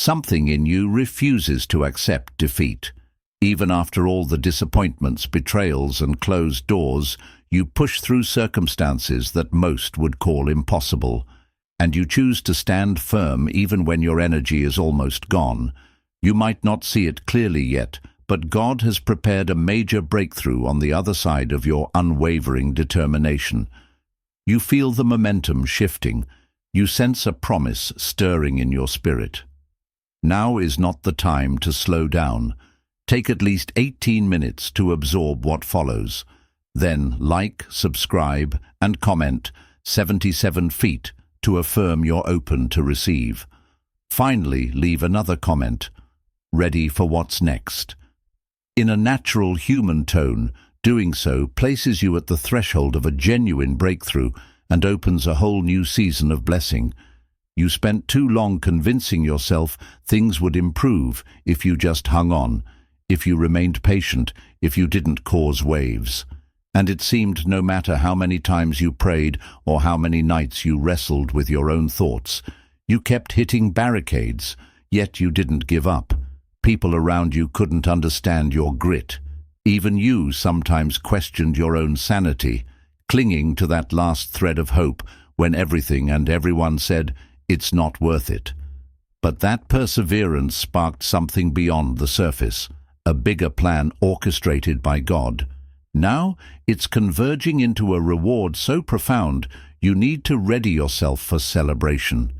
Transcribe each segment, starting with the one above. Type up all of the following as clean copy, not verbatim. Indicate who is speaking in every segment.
Speaker 1: Something in you refuses to accept defeat. Even after all the disappointments, betrayals, and closed doors, you push through circumstances that most would call impossible. And you choose to stand firm even when your energy is almost gone. You might not see it clearly yet, but God has prepared a major breakthrough on the other side of your unwavering determination. You feel the momentum shifting. You sense a promise stirring in your spirit. Now is not the time to slow down. Take at least 18 minutes to absorb what follows. Then like, subscribe, and comment 77 feet to affirm you're open to receive. Finally, leave another comment, ready for what's next. In a natural human tone, doing so places you at the threshold of a genuine breakthrough and opens a whole new season of blessing. You spent too long convincing yourself things would improve if you just hung on, if you remained patient, if you didn't cause waves. And it seemed no matter how many times you prayed or how many nights you wrestled with your own thoughts, you kept hitting barricades, yet you didn't give up. People around you couldn't understand your grit. Even you sometimes questioned your own sanity, clinging to that last thread of hope when everything and everyone said, "It's not worth it." But that perseverance sparked something beyond the surface, a bigger plan orchestrated by God. Now it's converging into a reward so profound you need to ready yourself for celebration.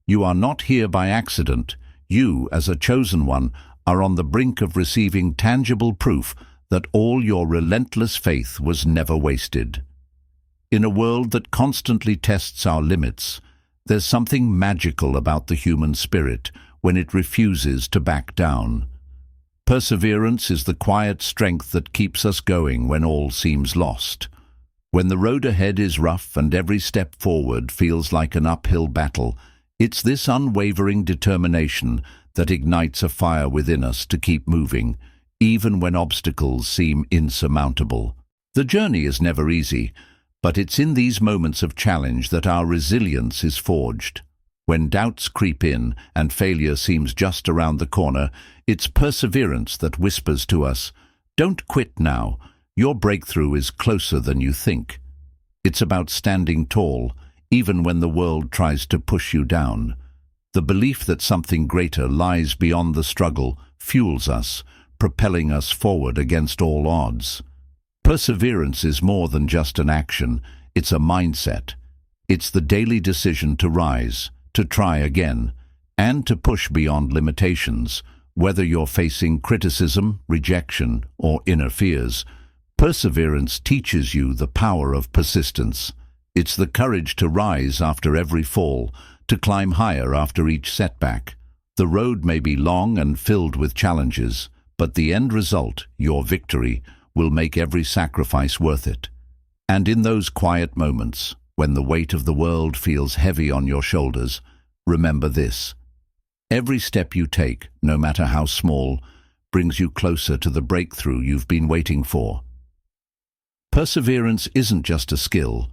Speaker 1: You are not here by accident. You, as a chosen one, are on the brink of receiving tangible proof that all your relentless faith was never wasted. In a world that constantly tests our limits, there's something magical about the human spirit when it refuses to back down. Perseverance is the quiet strength that keeps us going when all seems lost. When the road ahead is rough and every step forward feels like an uphill battle, it's this unwavering determination that ignites a fire within us to keep moving, even when obstacles seem insurmountable. The journey is never easy, but it's in these moments of challenge that our resilience is forged. When doubts creep in and failure seems just around the corner, it's perseverance that whispers to us, "Don't quit now. Your breakthrough is closer than you think." It's about standing tall, even when the world tries to push you down. The belief that something greater lies beyond the struggle fuels us, propelling us forward against all odds. Perseverance is more than just an action, it's a mindset. It's the daily decision to rise, to try again, and to push beyond limitations, whether you're facing criticism, rejection, or inner fears. Perseverance teaches you the power of persistence. It's the courage to rise after every fall, to climb higher after each setback. The road may be long and filled with challenges, but the end result, your victory, will make every sacrifice worth it. And in those quiet moments, when the weight of the world feels heavy on your shoulders, remember this. Every step you take, no matter how small, brings you closer to the breakthrough you've been waiting for. Perseverance isn't just a skill,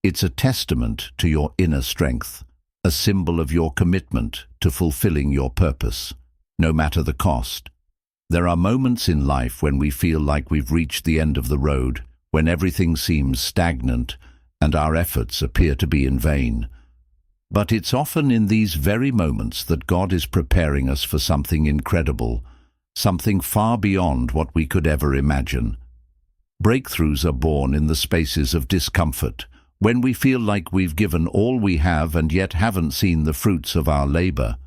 Speaker 1: it's a testament to your inner strength, a symbol of your commitment to fulfilling your purpose, no matter the cost. There are moments in life when we feel like we've reached the end of the road, when everything seems stagnant and our efforts appear to be in vain. But it's often in these very moments that God is preparing us for something incredible, something far beyond what we could ever imagine. Breakthroughs are born in the spaces of discomfort, when we feel like we've given all we have and yet haven't seen the fruits of our labor.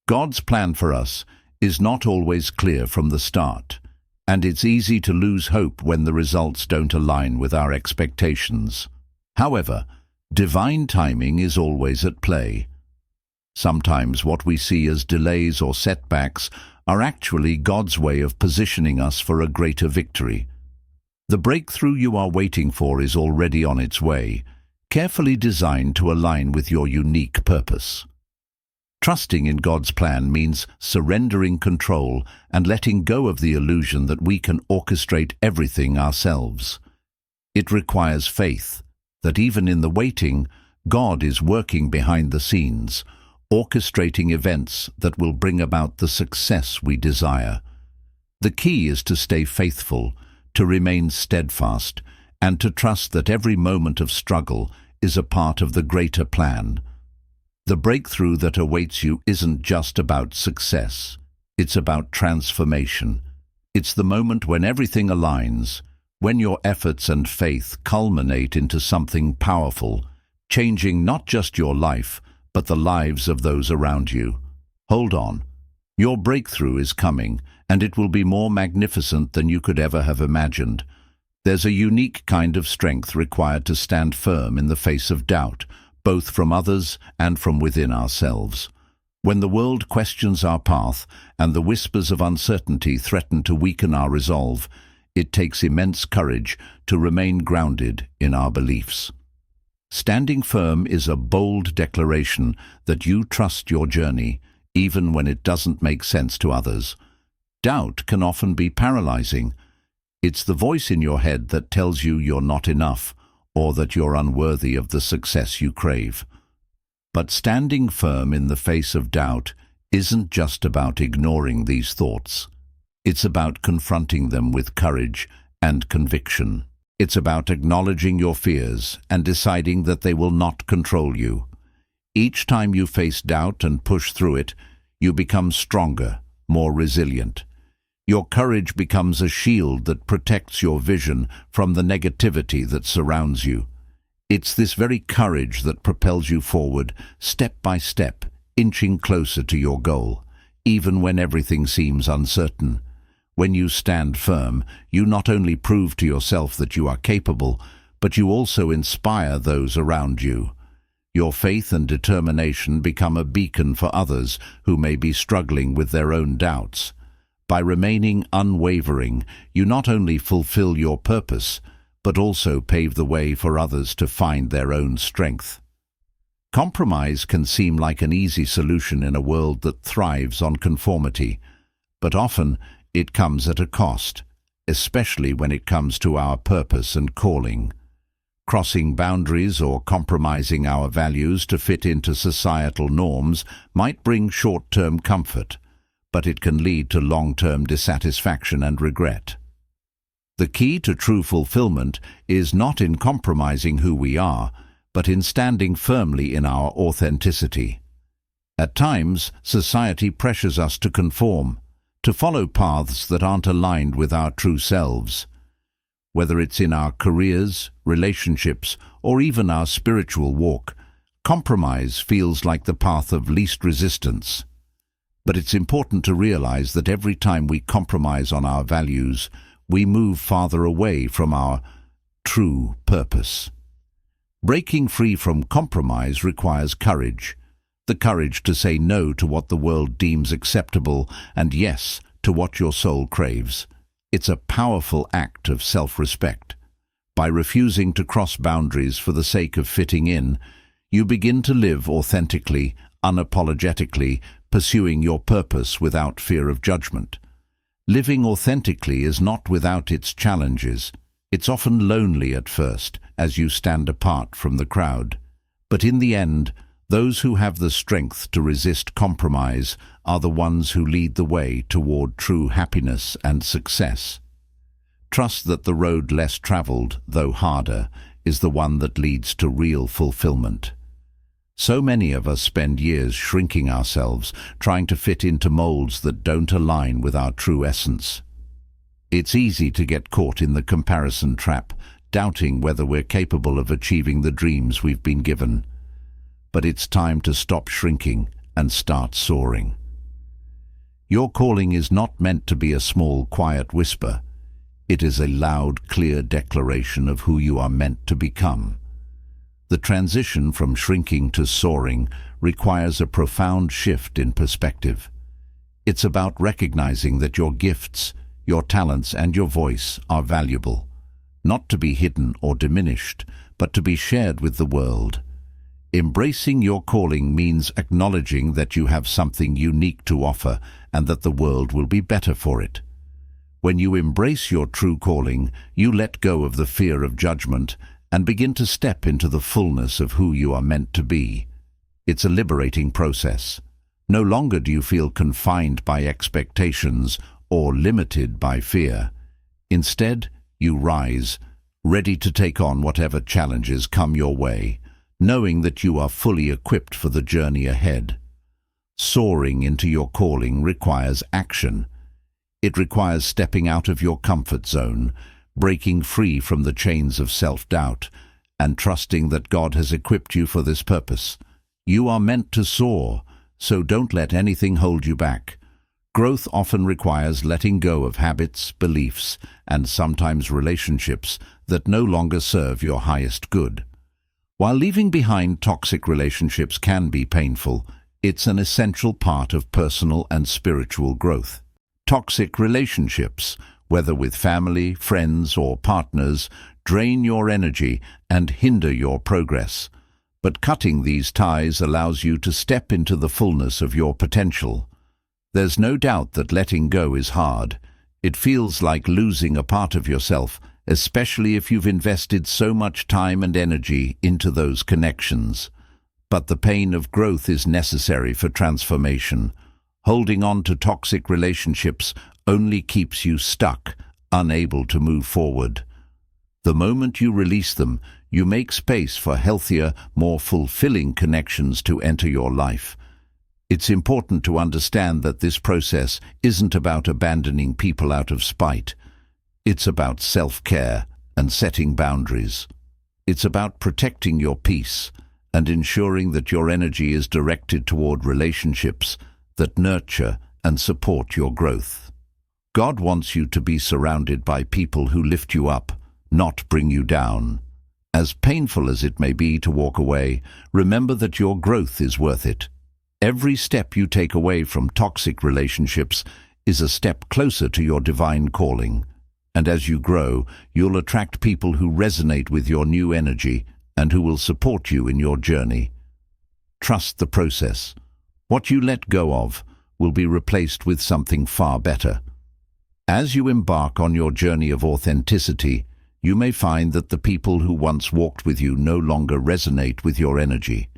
Speaker 1: God's plan for us is not always clear from the start, and it's easy to lose hope when the results don't align with our expectations. However, divine timing is always at play. Sometimes what we see as delays or setbacks are actually God's way of positioning us for a greater victory. The breakthrough you are waiting for is already on its way, carefully designed to align with your unique purpose. Trusting in God's plan means surrendering control and letting go of the illusion that we can orchestrate everything ourselves. It requires faith that even in the waiting, God is working behind the scenes, orchestrating events that will bring about the success we desire. The key is to stay faithful, to remain steadfast, and to trust that every moment of struggle is a part of the greater plan. The breakthrough that awaits you isn't just about success. It's about transformation. It's the moment when everything aligns, when your efforts and faith culminate into something powerful, changing not just your life, but the lives of those around you. Hold on. Your breakthrough is coming, and it will be more magnificent than you could ever have imagined. There's a unique kind of strength required to stand firm in the face of doubt, both from others and from within ourselves. When the world questions our path and the whispers of uncertainty threaten to weaken our resolve, it takes immense courage to remain grounded in our beliefs. Standing firm is a bold declaration that you trust your journey, even when it doesn't make sense to others. Doubt can often be paralyzing. It's the voice in your head that tells you you're not enough, or that you're unworthy of the success you crave. But standing firm in the face of doubt isn't just about ignoring these thoughts. It's about confronting them with courage and conviction. It's about acknowledging your fears and deciding that they will not control you. Each time you face doubt and push through it, you become stronger, more resilient. Your courage becomes a shield that protects your vision from the negativity that surrounds you. It's this very courage that propels you forward, step by step, inching closer to your goal, even when everything seems uncertain. When you stand firm, you not only prove to yourself that you are capable, but you also inspire those around you. Your faith and determination become a beacon for others who may be struggling with their own doubts. By remaining unwavering, you not only fulfill your purpose, but also pave the way for others to find their own strength. Compromise can seem like an easy solution in a world that thrives on conformity, but often it comes at a cost, especially when it comes to our purpose and calling. Crossing boundaries or compromising our values to fit into societal norms might bring short-term comfort, but it can lead to long-term dissatisfaction and regret. The key to true fulfillment is not in compromising who we are, but in standing firmly in our authenticity. At times, society pressures us to conform, to follow paths that aren't aligned with our true selves. Whether it's in our careers, relationships, or even our spiritual walk, compromise feels like the path of least resistance. But it's important to realize that every time we compromise on our values, we move farther away from our true purpose. Breaking free from compromise requires courage, the courage to say no to what the world deems acceptable and yes to what your soul craves. It's a powerful act of self-respect. By refusing to cross boundaries for the sake of fitting in, you begin to live authentically, unapologetically, pursuing your purpose without fear of judgment. Living authentically is not without its challenges. It's often lonely at first, as you stand apart from the crowd. But in the end, those who have the strength to resist compromise are the ones who lead the way toward true happiness and success. Trust that the road less traveled, though harder, is the one that leads to real fulfillment. So many of us spend years shrinking ourselves, trying to fit into molds that don't align with our true essence. It's easy to get caught in the comparison trap, doubting whether we're capable of achieving the dreams we've been given. But it's time to stop shrinking and start soaring. Your calling is not meant to be a small, quiet whisper. It is a loud, clear declaration of who you are meant to become. The transition from shrinking to soaring requires a profound shift in perspective. It's about recognizing that your gifts, your talents, and your voice are valuable, not to be hidden or diminished, but to be shared with the world. Embracing your calling means acknowledging that you have something unique to offer and that the world will be better for it. When you embrace your true calling, you let go of the fear of judgment and begin to step into the fullness of who you are meant to be. It's a liberating process. No longer do you feel confined by expectations or limited by fear. Instead, you rise, ready to take on whatever challenges come your way, knowing that you are fully equipped for the journey ahead. Soaring into your calling requires action. It requires stepping out of your comfort zone, breaking free from the chains of self-doubt, and trusting that God has equipped you for this purpose. You are meant to soar, so don't let anything hold you back. Growth often requires letting go of habits, beliefs, and sometimes relationships that no longer serve your highest good. While leaving behind toxic relationships can be painful, it's an essential part of personal and spiritual growth. Toxic relationships, whether with family, friends, or partners, drain your energy and hinder your progress. But cutting these ties allows you to step into the fullness of your potential. There's no doubt that letting go is hard. It feels like losing a part of yourself, especially if you've invested so much time and energy into those connections. But the pain of growth is necessary for transformation. Holding on to toxic relationships only keeps you stuck, unable to move forward. The moment you release them, you make space for healthier, more fulfilling connections to enter your life. It's important to understand that this process isn't about abandoning people out of spite. It's about self-care and setting boundaries. It's about protecting your peace and ensuring that your energy is directed toward relationships that nurture and support your growth. God wants you to be surrounded by people who lift you up, not bring you down. As painful as it may be to walk away, remember that your growth is worth it. Every step you take away from toxic relationships is a step closer to your divine calling. And as you grow, you'll attract people who resonate with your new energy and who will support you in your journey. Trust the process. What you let go of will be replaced with something far better. As you embark on your journey of authenticity, you may find that the people who once walked with you no longer resonate with your energy.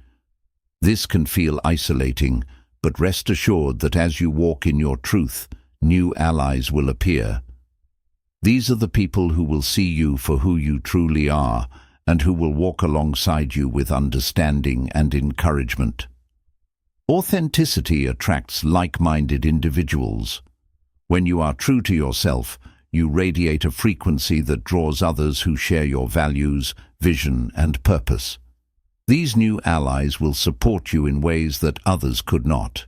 Speaker 1: This can feel isolating, but rest assured that as you walk in your truth, new allies will appear. These are the people who will see you for who you truly are and who will walk alongside you with understanding and encouragement. Authenticity attracts like-minded individuals. When you are true to yourself, you radiate a frequency that draws others who share your values, vision, and purpose. These new allies will support you in ways that others could not.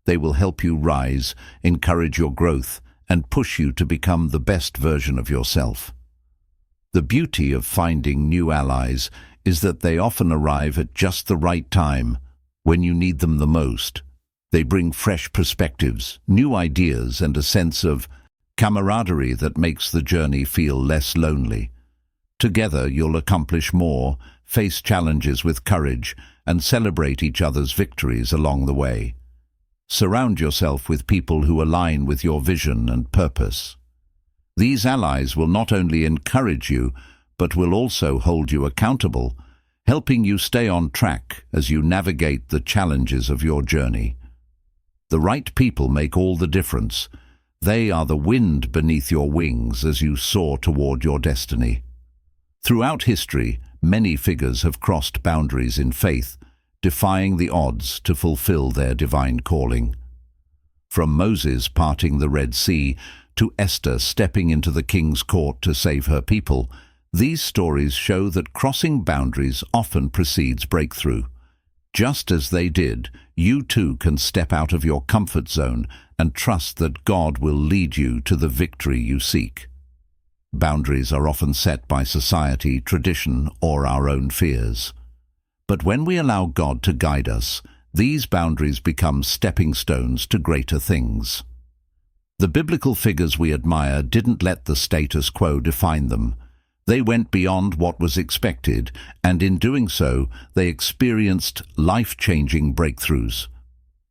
Speaker 1: They will help you rise, encourage your growth, and push you to become the best version of yourself. The beauty of finding new allies is that they often arrive at just the right time, when you need them the most. They bring fresh perspectives, new ideas, and a sense of camaraderie that makes the journey feel less lonely. Together you'll accomplish more, face challenges with courage, and celebrate each other's victories along the way. Surround yourself with people who align with your vision and purpose. These allies will not only encourage you, but will also hold you accountable, helping you stay on track as you navigate the challenges of your journey. The right people make all the difference. They are the wind beneath your wings as you soar toward your destiny. Throughout history, many figures have crossed boundaries in faith, defying the odds to fulfill their divine calling. From Moses parting the Red Sea to Esther stepping into the king's court to save her people, these stories show that crossing boundaries often precedes breakthrough. Just as they did, you too can step out of your comfort zone and trust that God will lead you to the victory you seek. Boundaries are often set by society, tradition, or our own fears. But when we allow God to guide us, these boundaries become stepping stones to greater things. The biblical figures we admire didn't let the status quo define them. They went beyond what was expected, and in doing so, they experienced life-changing breakthroughs.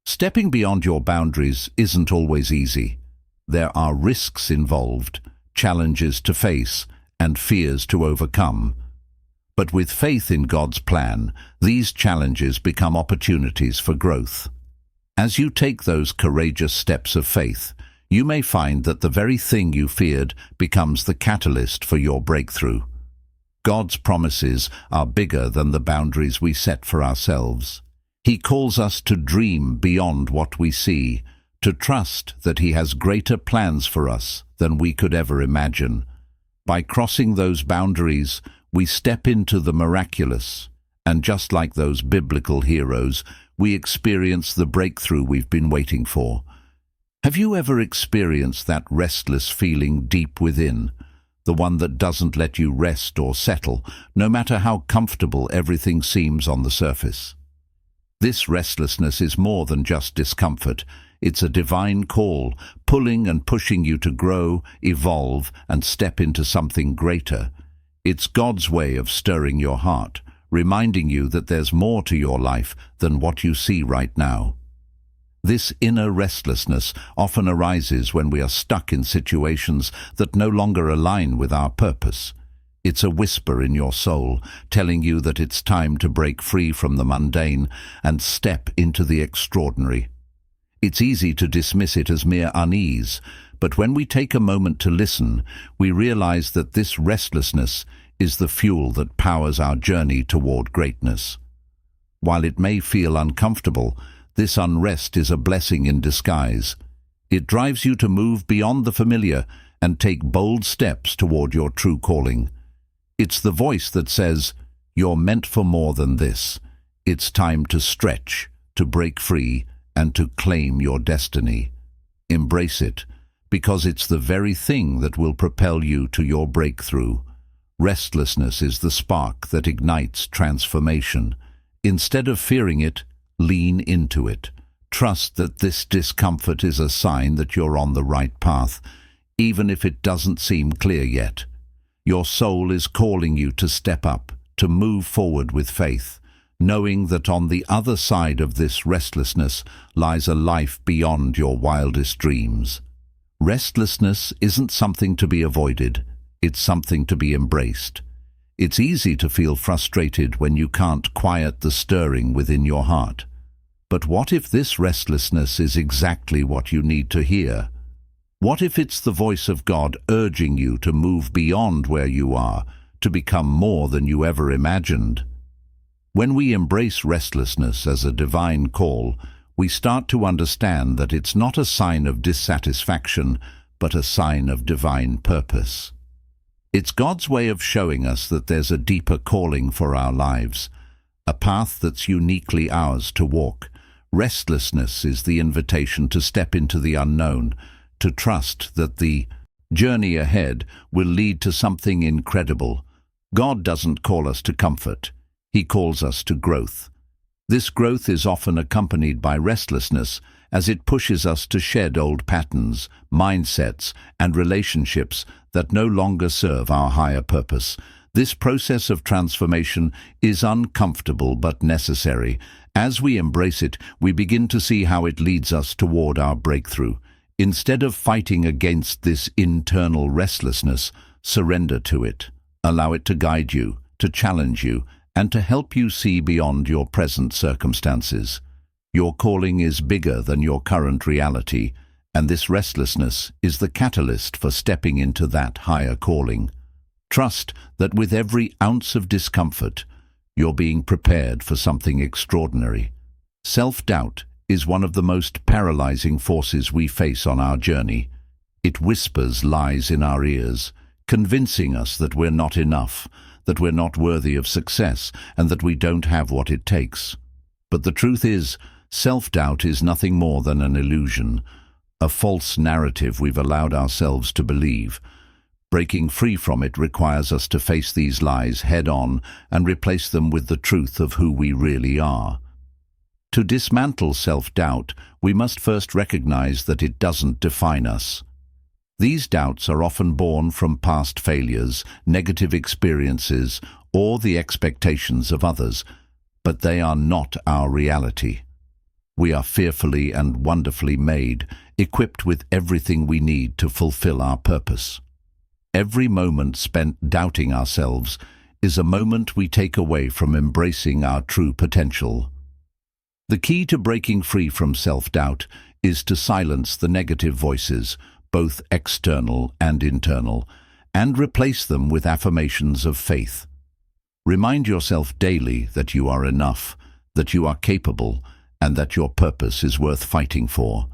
Speaker 1: Stepping beyond your boundaries isn't always easy. There are risks involved, challenges to face, and fears to overcome. But with faith in God's plan, these challenges become opportunities for growth. As you take those courageous steps of faith, you may find that the very thing you feared becomes the catalyst for your breakthrough. God's promises are bigger than the boundaries we set for ourselves. He calls us to dream beyond what we see, to trust that He has greater plans for us than we could ever imagine. By crossing those boundaries, we step into the miraculous, and just like those biblical heroes, we experience the breakthrough we've been waiting for. Have you ever experienced that restless feeling deep within, the one that doesn't let you rest or settle, no matter how comfortable everything seems on the surface? This restlessness is more than just discomfort. It's a divine call, pulling and pushing you to grow, evolve, and step into something greater. It's God's way of stirring your heart, reminding you that there's more to your life than what you see right now. This inner restlessness often arises when we are stuck in situations that no longer align with our purpose. It's a whisper in your soul, telling you that it's time to break free from the mundane and step into the extraordinary. It's easy to dismiss it as mere unease, but when we take a moment to listen, we realize that this restlessness is the fuel that powers our journey toward greatness. While it may feel uncomfortable, this unrest is a blessing in disguise. It drives you to move beyond the familiar and take bold steps toward your true calling. It's the voice that says, "You're meant for more than this. It's time to stretch, to break free, and to claim your destiny." Embrace it, because it's the very thing that will propel you to your breakthrough. Restlessness is the spark that ignites transformation. Instead of fearing it, lean into it. Trust that this discomfort is a sign that you're on the right path, even if it doesn't seem clear yet. Your soul is calling you to step up, to move forward with faith, knowing that on the other side of this restlessness lies a life beyond your wildest dreams. Restlessness isn't something to be avoided, it's something to be embraced. It's easy to feel frustrated when you can't quiet the stirring within your heart. But what if this restlessness is exactly what you need to hear? What if it's the voice of God urging you to move beyond where you are, to become more than you ever imagined? When we embrace restlessness as a divine call, we start to understand that it's not a sign of dissatisfaction, but a sign of divine purpose. It's God's way of showing us that there's a deeper calling for our lives, a path that's uniquely ours to walk. Restlessness is the invitation to step into the unknown, to trust that the journey ahead will lead to something incredible. God doesn't call us to comfort. He calls us to growth. This growth is often accompanied by restlessness, as it pushes us to shed old patterns, mindsets, and relationships that no longer serve our higher purpose. This process of transformation is uncomfortable but necessary. As we embrace it, we begin to see how it leads us toward our breakthrough. Instead of fighting against this internal restlessness, surrender to it. Allow it to guide you, to challenge you, and to help you see beyond your present circumstances. Your calling is bigger than your current reality, and this restlessness is the catalyst for stepping into that higher calling. Trust that with every ounce of discomfort, you're being prepared for something extraordinary. Self-doubt is one of the most paralyzing forces we face on our journey. It whispers lies in our ears, convincing us that we're not enough, that we're not worthy of success, and that we don't have what it takes. But the truth is, self-doubt is nothing more than an illusion, a false narrative we've allowed ourselves to believe. Breaking free from it requires us to face these lies head-on and replace them with the truth of who we really are. To dismantle self-doubt, we must first recognize that it doesn't define us. These doubts are often born from past failures, negative experiences, or the expectations of others, but they are not our reality. We are fearfully and wonderfully made, equipped with everything we need to fulfill our purpose. Every moment spent doubting ourselves is a moment we take away from embracing our true potential. The key to breaking free from self-doubt is to silence the negative voices, both external and internal, and replace them with affirmations of faith. Remind yourself daily that you are enough, that you are capable, and that your purpose is worth fighting for.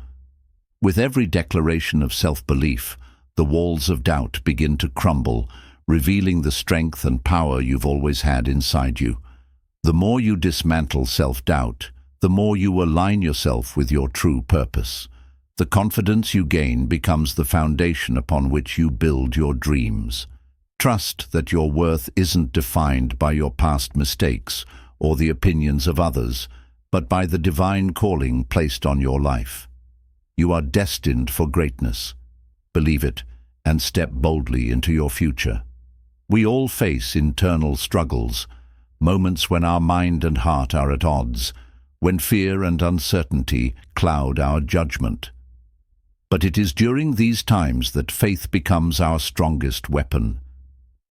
Speaker 1: With every declaration of self-belief, the walls of doubt begin to crumble, revealing the strength and power you've always had inside you. The more you dismantle self-doubt, the more you align yourself with your true purpose. The confidence you gain becomes the foundation upon which you build your dreams. Trust that your worth isn't defined by your past mistakes or the opinions of others, but by the divine calling placed on your life. You are destined for greatness. Believe it, and step boldly into your future. We all face internal struggles, moments when our mind and heart are at odds, when fear and uncertainty cloud our judgment. But it is during these times that faith becomes our strongest weapon.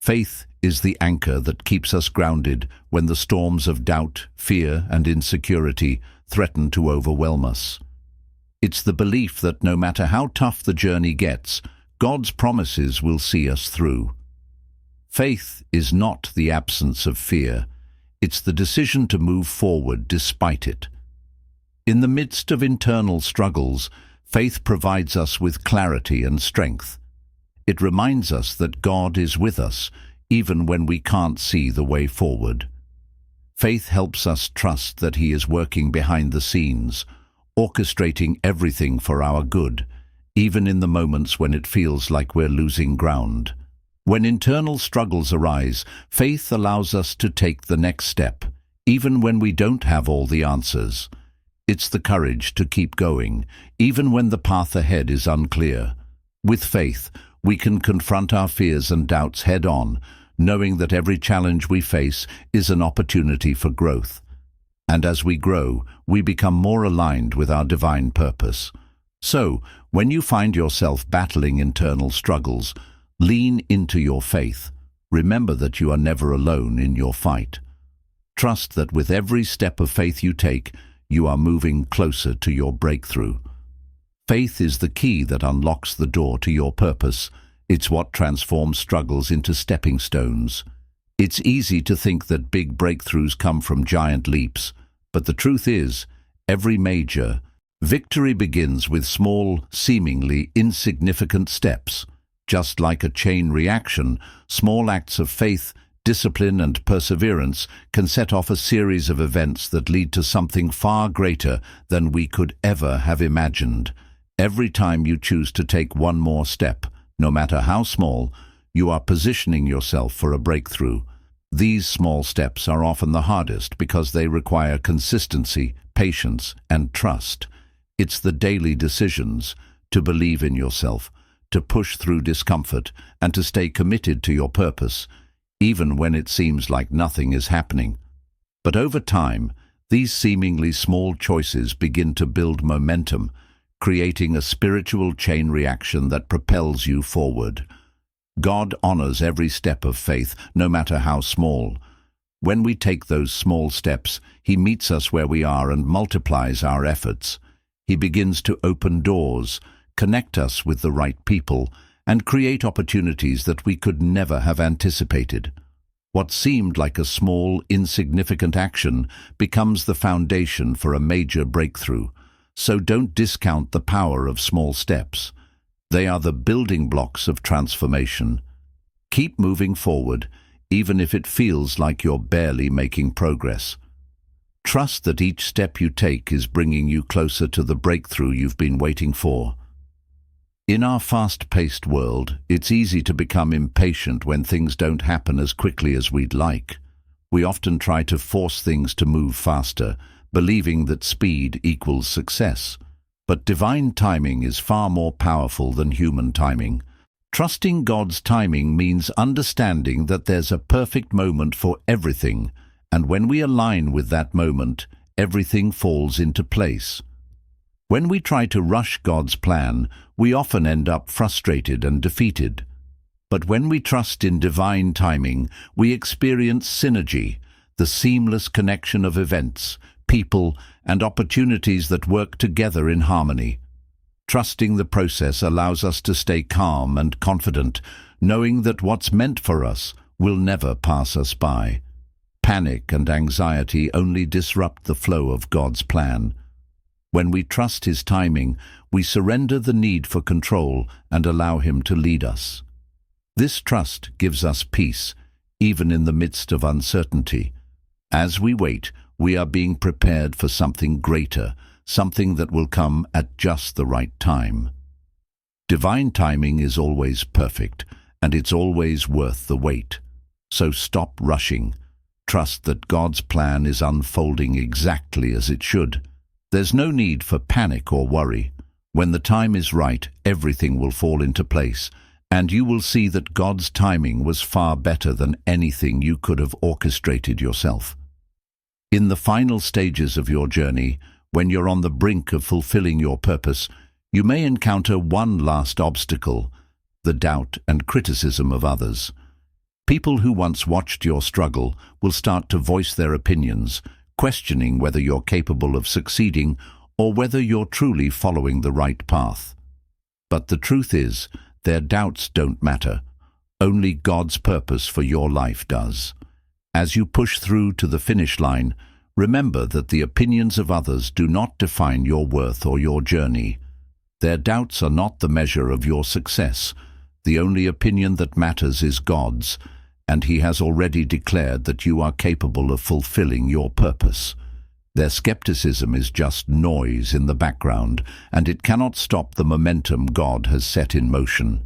Speaker 1: Faith is the anchor that keeps us grounded when the storms of doubt, fear, and insecurity threaten to overwhelm us. It's the belief that no matter how tough the journey gets, God's promises will see us through. Faith is not the absence of fear. It's the decision to move forward despite it. In the midst of internal struggles, faith provides us with clarity and strength. It reminds us that God is with us, even when we can't see the way forward. Faith helps us trust that He is working behind the scenes, orchestrating everything for our good, even in the moments when it feels like we're losing ground. When internal struggles arise, faith allows us to take the next step, even when we don't have all the answers. It's the courage to keep going, even when the path ahead is unclear. With faith, we can confront our fears and doubts head-on, knowing that every challenge we face is an opportunity for growth. And as we grow, we become more aligned with our divine purpose. So, when you find yourself battling internal struggles, lean into your faith. Remember that you are never alone in your fight. Trust that with every step of faith you take, you are moving closer to your breakthrough. Faith is the key that unlocks the door to your purpose. It's what transforms struggles into stepping stones. It's easy to think that big breakthroughs come from giant leaps, but the truth is, every major victory begins with small, seemingly insignificant steps. Just like a chain reaction, small acts of faith, discipline, and perseverance can set off a series of events that lead to something far greater than we could ever have imagined. Every time you choose to take one more step, no matter how small, you are positioning yourself for a breakthrough. These small steps are often the hardest because they require consistency, patience, and trust. It's the daily decisions to believe in yourself, to push through discomfort, and to stay committed to your purpose, even when it seems like nothing is happening. But over time, these seemingly small choices begin to build momentum, creating a spiritual chain reaction that propels you forward. God honors every step of faith, no matter how small. When we take those small steps, He meets us where we are and multiplies our efforts. He begins to open doors, connect us with the right people, and create opportunities that we could never have anticipated. What seemed like a small, insignificant action becomes the foundation for a major breakthrough. So don't discount the power of small steps. They are the building blocks of transformation. Keep moving forward, even if it feels like you're barely making progress. Trust that each step you take is bringing you closer to the breakthrough you've been waiting for. In our fast-paced world, it's easy to become impatient when things don't happen as quickly as we'd like. We often try to force things to move faster, believing that speed equals success. But divine timing is far more powerful than human timing. Trusting God's timing means understanding that there's a perfect moment for everything, and when we align with that moment, everything falls into place. When we try to rush God's plan, we often end up frustrated and defeated. But when we trust in divine timing, we experience synergy, the seamless connection of events, people, and opportunities that work together in harmony. Trusting the process allows us to stay calm and confident, knowing that what's meant for us will never pass us by. Panic and anxiety only disrupt the flow of God's plan. When we trust His timing, we surrender the need for control and allow Him to lead us. This trust gives us peace, even in the midst of uncertainty. As we wait, we are being prepared for something greater, something that will come at just the right time. Divine timing is always perfect, and it's always worth the wait. So stop rushing. Trust that God's plan is unfolding exactly as it should. There's no need for panic or worry. When the time is right, everything will fall into place, and you will see that God's timing was far better than anything you could have orchestrated yourself. In the final stages of your journey, when you're on the brink of fulfilling your purpose, you may encounter one last obstacle: the doubt and criticism of others. People who once watched your struggle will start to voice their opinions, questioning whether you're capable of succeeding or whether you're truly following the right path. But the truth is, their doubts don't matter. Only God's purpose for your life does. As you push through to the finish line, remember that the opinions of others do not define your worth or your journey. Their doubts are not the measure of your success. The only opinion that matters is God's, and He has already declared that you are capable of fulfilling your purpose. Their skepticism is just noise in the background, and it cannot stop the momentum God has set in motion.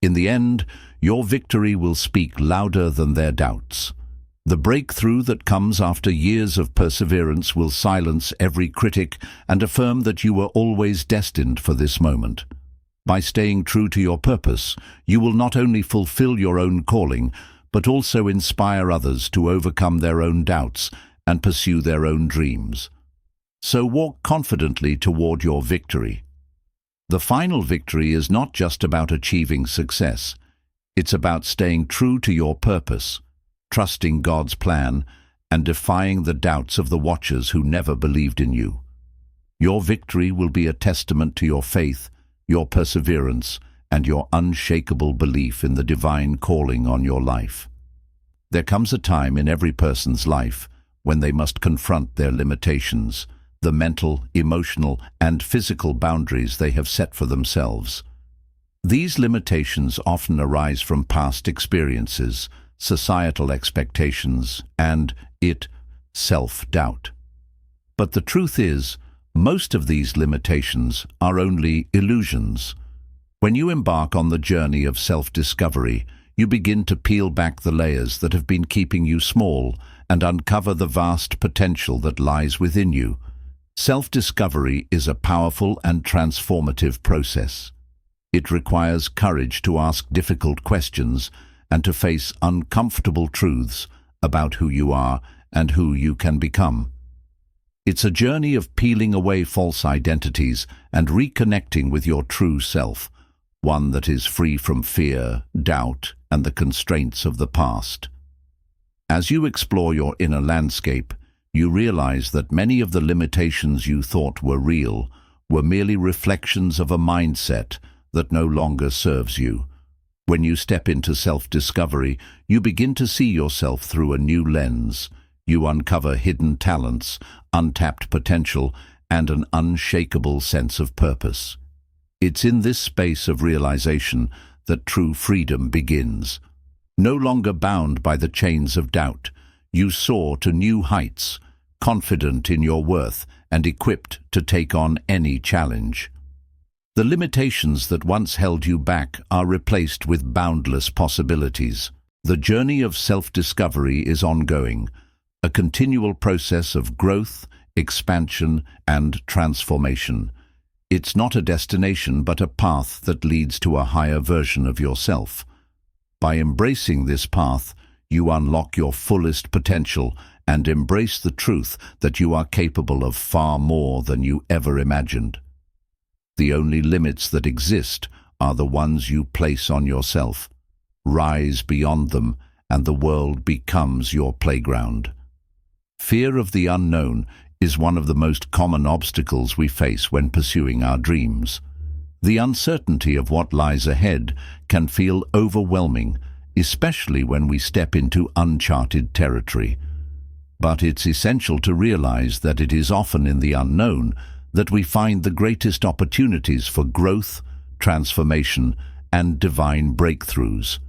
Speaker 1: In the end, your victory will speak louder than their doubts. The breakthrough that comes after years of perseverance will silence every critic and affirm that you were always destined for this moment. By staying true to your purpose, you will not only fulfill your own calling, but also inspire others to overcome their own doubts and pursue their own dreams. So walk confidently toward your victory. The final victory is not just about achieving success. It's about staying true to your purpose, trusting God's plan, and defying the doubts of the watchers who never believed in you. Your victory will be a testament to your faith, your perseverance, and your unshakable belief in the divine calling on your life. There comes a time in every person's life when they must confront their limitations, the mental, emotional, and physical boundaries they have set for themselves. These limitations often arise from past experiences, societal expectations, and self-doubt. But the truth is, most of these limitations are only illusions. When you embark on the journey of self-discovery, you begin to peel back the layers that have been keeping you small and uncover the vast potential that lies within you. Self-discovery is a powerful and transformative process. It requires courage to ask difficult questions and to face uncomfortable truths about who you are and who you can become. It's a journey of peeling away false identities and reconnecting with your true self, one that is free from fear, doubt, and the constraints of the past. As you explore your inner landscape, you realize that many of the limitations you thought were real were merely reflections of a mindset that no longer serves you. When you step into self-discovery, you begin to see yourself through a new lens. You uncover hidden talents, untapped potential, and an unshakable sense of purpose. It's in this space of realization that true freedom begins. No longer bound by the chains of doubt, you soar to new heights, confident in your worth and equipped to take on any challenge. The limitations that once held you back are replaced with boundless possibilities. The journey of self-discovery is ongoing, a continual process of growth, expansion, and transformation. It's not a destination but a path that leads to a higher version of yourself. By embracing this path, you unlock your fullest potential and embrace the truth that you are capable of far more than you ever imagined. The only limits that exist are the ones you place on yourself. rise beyond them, and the world becomes your playground. Fear of the unknown is one of the most common obstacles we face when pursuing our dreams. The uncertainty of what lies ahead can feel overwhelming, especially when we step into uncharted territory. But it's essential to realize that it is often in the unknown that we find the greatest opportunities for growth, transformation, and divine breakthroughs.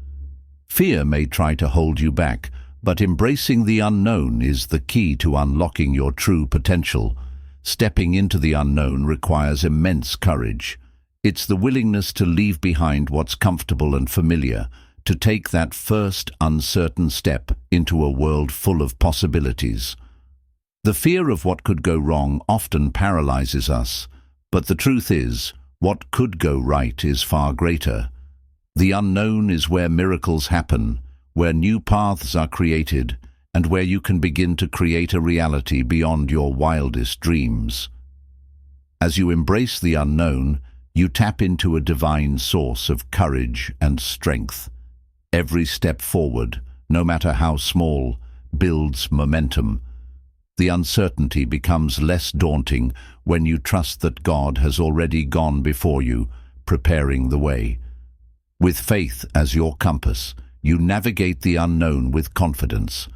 Speaker 1: Fear may try to hold you back, but embracing the unknown is the key to unlocking your true potential. Stepping into the unknown requires immense courage. It's the willingness to leave behind what's comfortable and familiar, to take that first uncertain step into a world full of possibilities. The fear of what could go wrong often paralyzes us, but the truth is, what could go right is far greater. The unknown is where miracles happen, where new paths are created, and where you can begin to create a reality beyond your wildest dreams. As you embrace the unknown, you tap into a divine source of courage and strength. Every step forward, no matter how small, builds momentum. The uncertainty becomes less daunting when you trust that God has already gone before you, preparing the way. With faith as your compass, you navigate the unknown with confidence,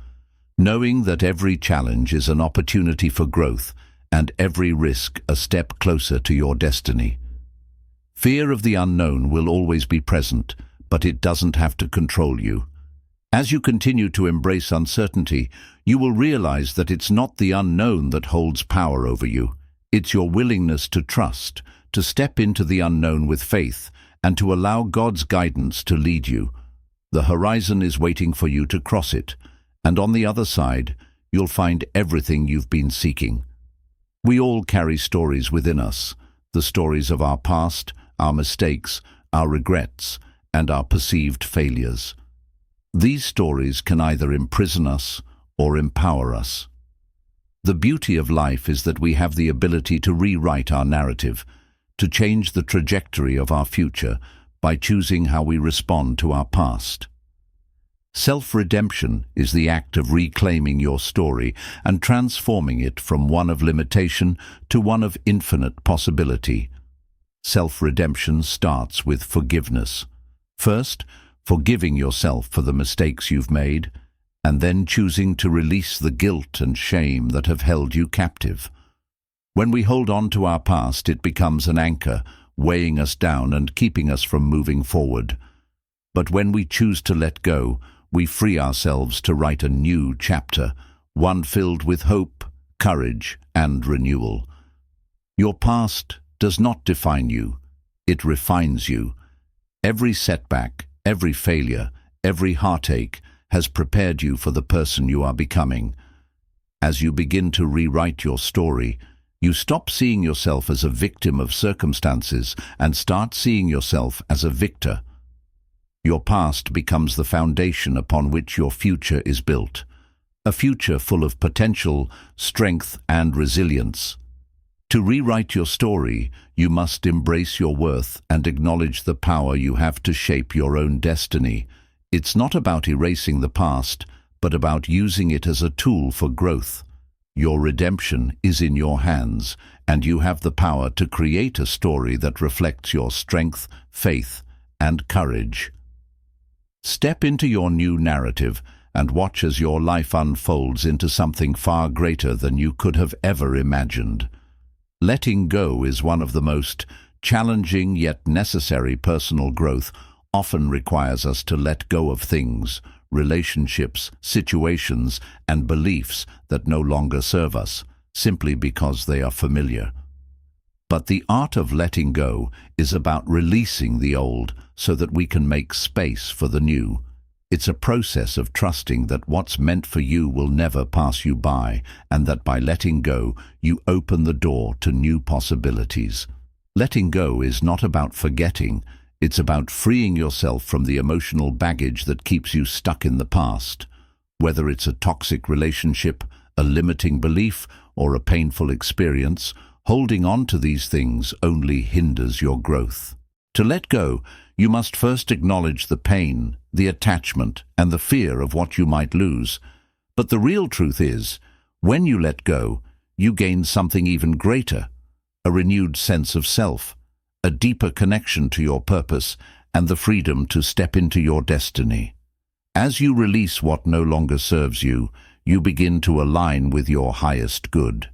Speaker 1: knowing that every challenge is an opportunity for growth and every risk a step closer to your destiny. Fear of the unknown will always be present, but it doesn't have to control you. As you continue to embrace uncertainty, you will realize that it's not the unknown that holds power over you. It's your willingness to trust, to step into the unknown with faith, and to allow God's guidance to lead you. The horizon is waiting for you to cross it, and on the other side, you'll find everything you've been seeking. We all carry stories within us, the stories of our past, our mistakes, our regrets, and our perceived failures. These stories can either imprison us or empower us. The beauty of life is that we have the ability to rewrite our narrative, to change the trajectory of our future by choosing how we respond to our past. Self-redemption is the act of reclaiming your story and transforming it from one of limitation to one of infinite possibility. Self-redemption starts with forgiveness. First, forgiving yourself for the mistakes you've made, and then choosing to release the guilt and shame that have held you captive. When we hold on to our past, it becomes an anchor, weighing us down and keeping us from moving forward. But when we choose to let go, we free ourselves to write a new chapter, one filled with hope, courage, and renewal. Your past does not define you, it refines you. Every setback, every failure, every heartache has prepared you for the person you are becoming. As you begin to rewrite your story, you stop seeing yourself as a victim of circumstances and start seeing yourself as a victor. Your past becomes the foundation upon which your future is built, a future full of potential, strength, and resilience. To rewrite your story, you must embrace your worth and acknowledge the power you have to shape your own destiny. It's not about erasing the past, but about using it as a tool for growth. Your redemption is in your hands, and you have the power to create a story that reflects your strength, faith, and courage. Step into your new narrative and watch as your life unfolds into something far greater than you could have ever imagined. Letting go is one of the most challenging yet necessary personal growth. Often requires us to let go of things, relationships, situations, and beliefs that no longer serve us, simply because they are familiar. But the art of letting go is about releasing the old so that we can make space for the new. It's a process of trusting that what's meant for you will never pass you by, and that by letting go, you open the door to new possibilities. Letting go is not about forgetting, it's about freeing yourself from the emotional baggage that keeps you stuck in the past. Whether it's a toxic relationship, a limiting belief, or a painful experience, holding on to these things only hinders your growth. To let go, you must first acknowledge the pain, the attachment, and the fear of what you might lose. But the real truth is, when you let go, you gain something even greater, a renewed sense of self, a deeper connection to your purpose, and the freedom to step into your destiny. As you release what no longer serves you, you begin to align with your highest good.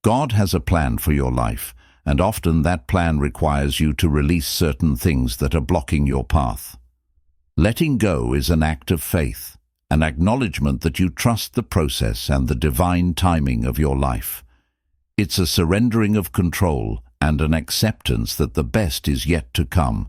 Speaker 1: God has a plan for your life, and often that plan requires you to release certain things that are blocking your path. Letting go is an act of faith, an acknowledgement that you trust the process and the divine timing of your life. It's a surrendering of control and an acceptance that the best is yet to come.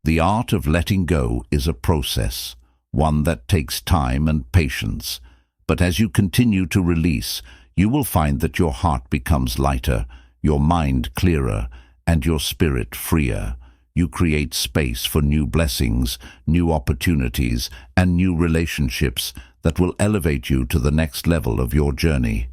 Speaker 1: The art of letting go is a process, one that takes time and patience, but as you continue to release, you will find that your heart becomes lighter, your mind clearer, and your spirit freer. You create space for new blessings, new opportunities, and new relationships that will elevate you to the next level of your journey.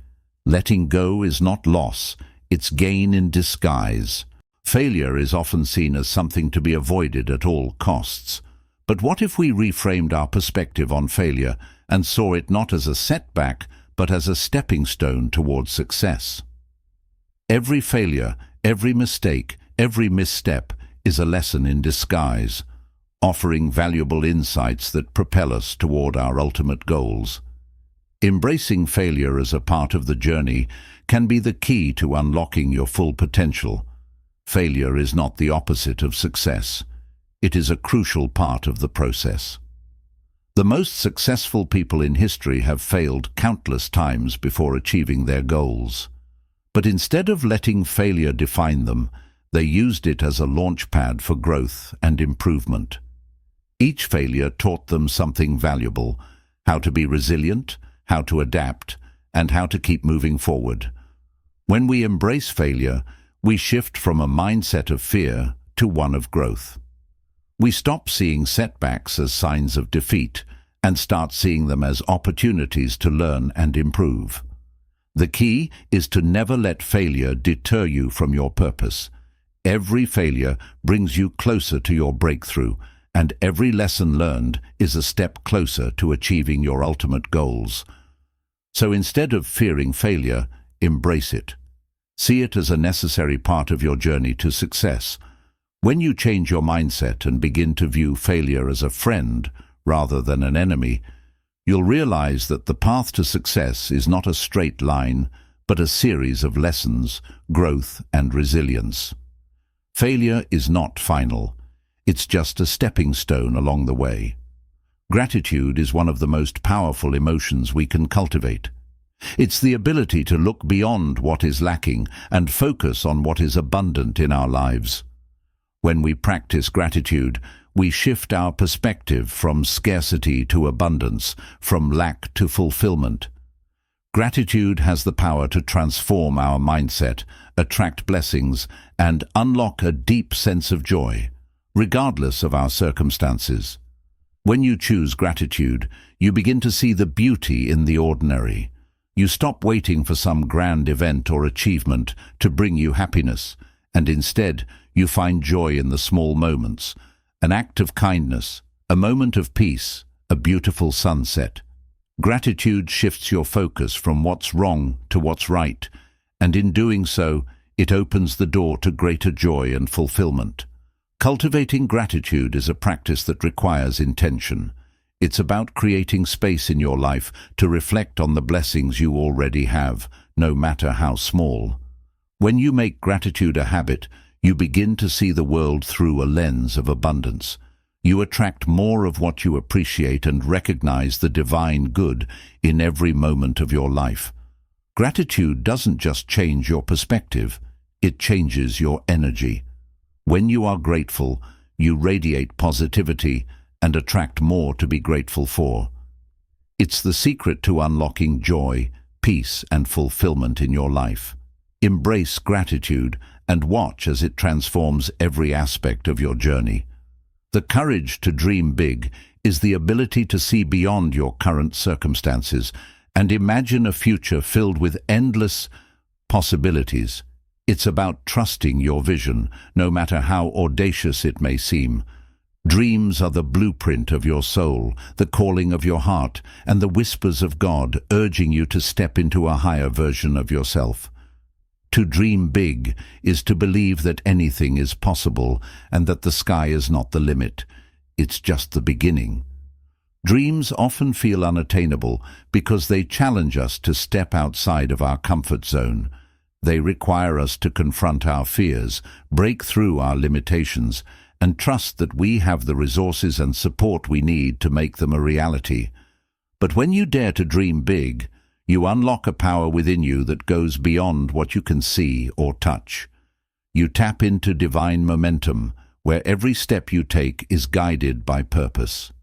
Speaker 1: Letting go is not loss, it's gain in disguise. Failure is often seen as something to be avoided at all costs. But what if we reframed our perspective on failure and saw it not as a setback, but as a stepping stone towards success? Every failure, every mistake, every misstep is a lesson in disguise, offering valuable insights that propel us toward our ultimate goals. Embracing failure as a part of the journey can be the key to unlocking your full potential. Failure is not the opposite of success. It is a crucial part of the process. The most successful people in history have failed countless times before achieving their goals. But instead of letting failure define them, they used it as a launchpad for growth and improvement. Each failure taught them something valuable: how to be resilient, how to adapt, and how to keep moving forward. When we embrace failure, we shift from a mindset of fear to one of growth. We stop seeing setbacks as signs of defeat and start seeing them as opportunities to learn and improve. The key is to never let failure deter you from your purpose. Every failure brings you closer to your breakthrough, and every lesson learned is a step closer to achieving your ultimate goals. So instead of fearing failure, embrace it. See it as a necessary part of your journey to success. When you change your mindset and begin to view failure as a friend rather than an enemy, you'll realize that the path to success is not a straight line, but a series of lessons, growth, and resilience. Failure is not final. It's just a stepping stone along the way. Gratitude is one of the most powerful emotions we can cultivate. It's the ability to look beyond what is lacking and focus on what is abundant in our lives. When we practice gratitude, we shift our perspective from scarcity to abundance, from lack to fulfillment. Gratitude has the power to transform our mindset, attract blessings, and unlock a deep sense of joy, regardless of our circumstances. When you choose gratitude, you begin to see the beauty in the ordinary. You stop waiting for some grand event or achievement to bring you happiness, and instead you find joy in the small moments, an act of kindness, a moment of peace, a beautiful sunset. Gratitude shifts your focus from what's wrong to what's right, and in doing so, it opens the door to greater joy and fulfillment. Cultivating gratitude is a practice that requires intention. It's about creating space in your life to reflect on the blessings you already have, no matter how small. When you make gratitude a habit, you begin to see the world through a lens of abundance. You attract more of what you appreciate and recognize the divine good in every moment of your life. Gratitude doesn't just change your perspective, it changes your energy. When you are grateful, you radiate positivity and attract more to be grateful for. It's the secret to unlocking joy, peace, and fulfillment in your life. Embrace gratitude and watch as it transforms every aspect of your journey. The courage to dream big is the ability to see beyond your current circumstances and imagine a future filled with endless possibilities. It's about trusting your vision, no matter how audacious it may seem. Dreams are the blueprint of your soul, the calling of your heart, and the whispers of God urging you to step into a higher version of yourself. To dream big is to believe that anything is possible and that the sky is not the limit. It's just the beginning. Dreams often feel unattainable because they challenge us to step outside of our comfort zone. They require us to confront our fears, break through our limitations, and trust that we have the resources and support we need to make them a reality. But when you dare to dream big, you unlock a power within you that goes beyond what you can see or touch. You tap into divine momentum, where every step you take is guided by purpose.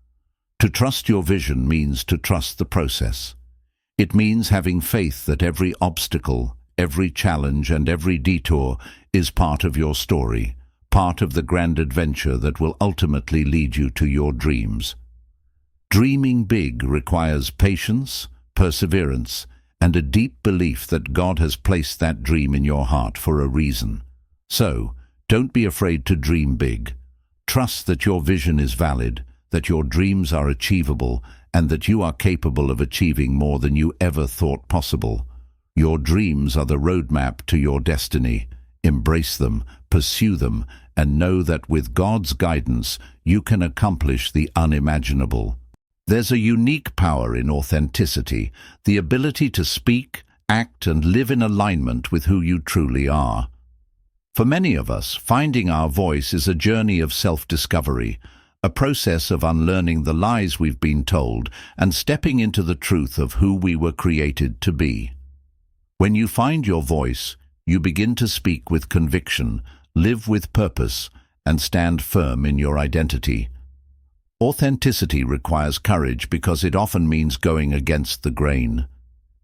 Speaker 1: To trust your vision means to trust the process. It means having faith that every obstacle, every challenge, and every detour is part of your story, part of the grand adventure that will ultimately lead you to your dreams. Dreaming big requires patience, perseverance, and a deep belief that God has placed that dream in your heart for a reason. So, don't be afraid to dream big. Trust that your vision is valid, that your dreams are achievable, and that you are capable of achieving more than you ever thought possible. Your dreams are the roadmap to your destiny. Embrace them, pursue them, and know that with God's guidance, you can accomplish the unimaginable. There's a unique power in authenticity, the ability to speak, act, and live in alignment with who you truly are. For many of us, finding our voice is a journey of self-discovery, a process of unlearning the lies we've been told and stepping into the truth of who we were created to be. When you find your voice, you begin to speak with conviction, live with purpose, and stand firm in your identity. Authenticity requires courage because it often means going against the grain.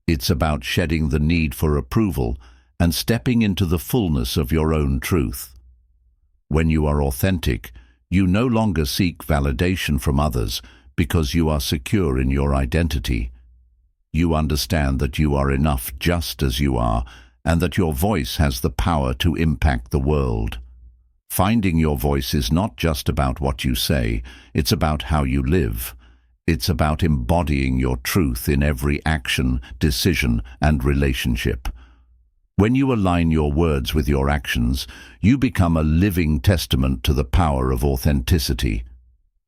Speaker 1: It's about shedding the need for approval and stepping into the fullness of your own truth. When you are authentic, you no longer seek validation from others because you are secure in your identity. You understand that you are enough just as you are and that your voice has the power to impact the world. Finding your voice is not just about what you say, it's about how you live. It's about embodying your truth in every action, decision, and relationship. When you align your words with your actions, you become a living testament to the power of authenticity.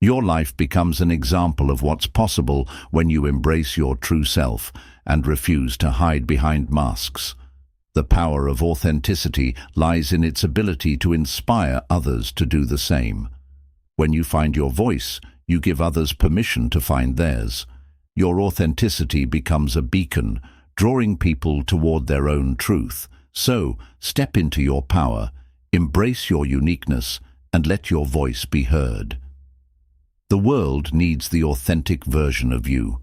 Speaker 1: Your life becomes an example of what's possible when you embrace your true self and refuse to hide behind masks. The power of authenticity lies in its ability to inspire others to do the same. When you find your voice, you give others permission to find theirs. Your authenticity becomes a beacon, drawing people toward their own truth. So, step into your power, embrace your uniqueness, and let your voice be heard. The world needs the authentic version of you.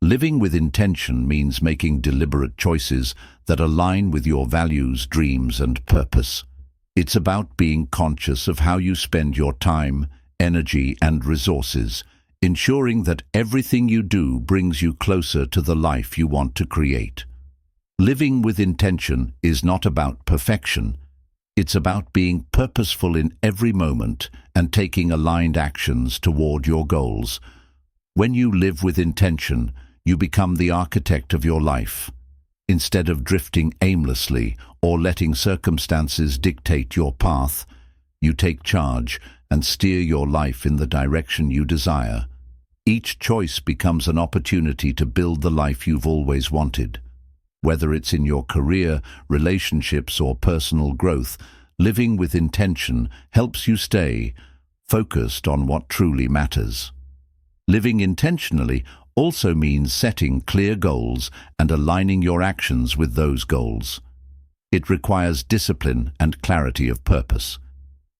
Speaker 1: Living with intention means making deliberate choices that align with your values, dreams, and purpose. It's about being conscious of how you spend your time, energy, and resources, ensuring that everything you do brings you closer to the life you want to create. Living with intention is not about perfection. It's about being purposeful in every moment and taking aligned actions toward your goals. When you live with intention, you become the architect of your life. Instead of drifting aimlessly or letting circumstances dictate your path, you take charge and steer your life in the direction you desire. Each choice becomes an opportunity to build the life you've always wanted. Whether it's in your career, relationships, or personal growth, living with intention helps you stay focused on what truly matters. Living intentionally also means setting clear goals and aligning your actions with those goals. It requires discipline and clarity of purpose.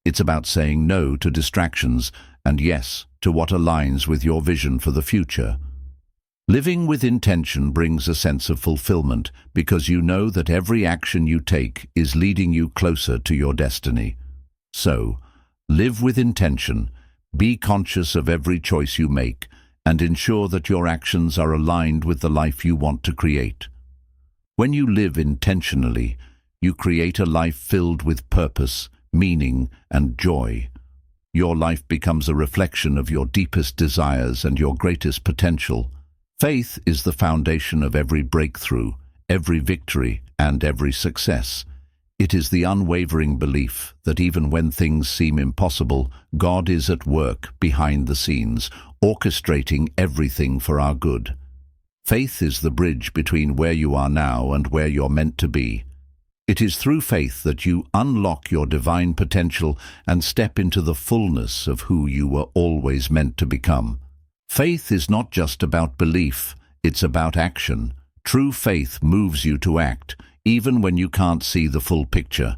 Speaker 1: It's about saying no to distractions and yes to what aligns with your vision for the future. Living with intention brings a sense of fulfillment because you know that every action you take is leading you closer to your destiny. So, live with intention, be conscious of every choice you make, and ensure that your actions are aligned with the life you want to create. When you live intentionally, you create a life filled with purpose, meaning, and joy. Your life becomes a reflection of your deepest desires and your greatest potential. Faith is the foundation of every breakthrough, every victory, and every success. It is the unwavering belief that even when things seem impossible, God is at work behind the scenes, orchestrating everything for our good. Faith is the bridge between where you are now and where you're meant to be. It is through faith that you unlock your divine potential and step into the fullness of who you were always meant to become. Faith is not just about belief, it's about action. True faith moves you to act, even when you can't see the full picture.